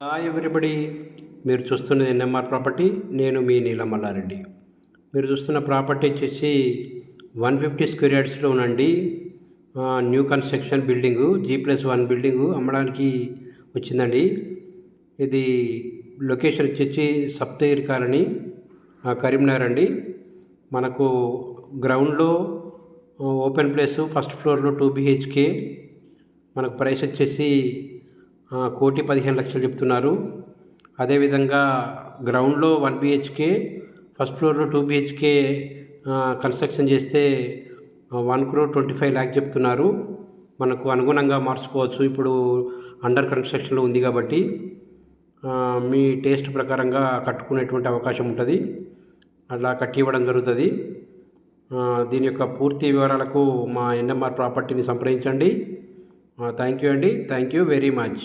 Hi everybody, మీరు చూస్తున్నది NMR property. నేను మీ నీలం మల్లారెడ్డి. మీరు చూస్తున్న ప్రాపర్టీ వచ్చేసి 150 స్క్వేర్ యార్డ్స్లో ఉందండి. New construction building, G+1 building అమ్మడానికి వచ్చిందండి. ఇది లొకేషన్ వచ్చేసి సప్తగిరి కాలనీ, కరీంనగర్ అండి. మనకు గ్రౌండ్లో ఓపెన్ ప్లేసు, ఫస్ట్ ఫ్లోర్లో 2 BHK. మనకు ప్రైస్ వచ్చేసి 1,15,00,000 చెప్తున్నారు. అదేవిధంగా గ్రౌండ్లో 1 BHK, ఫస్ట్ ఫ్లోర్లో 2 BHK కన్స్ట్రక్షన్ చేస్తే 1,25,00,000 చెప్తున్నారు. మనకు అనుగుణంగా మార్చుకోవచ్చు. ఇప్పుడు అండర్ కన్స్ట్రక్షన్లో ఉంది కాబట్టి మీ టేస్ట్ ప్రకారంగా కట్టుకునేటువంటి అవకాశం ఉంటుంది. అలా కట్టి ఇవ్వడం జరుగుతుంది. దీని యొక్క పూర్తి వివరాలకు మా ఎన్ఎంఆర్ ప్రాపర్టీని సంప్రదించండి. థ్యాంక్ యూ అండి. Thank you very much.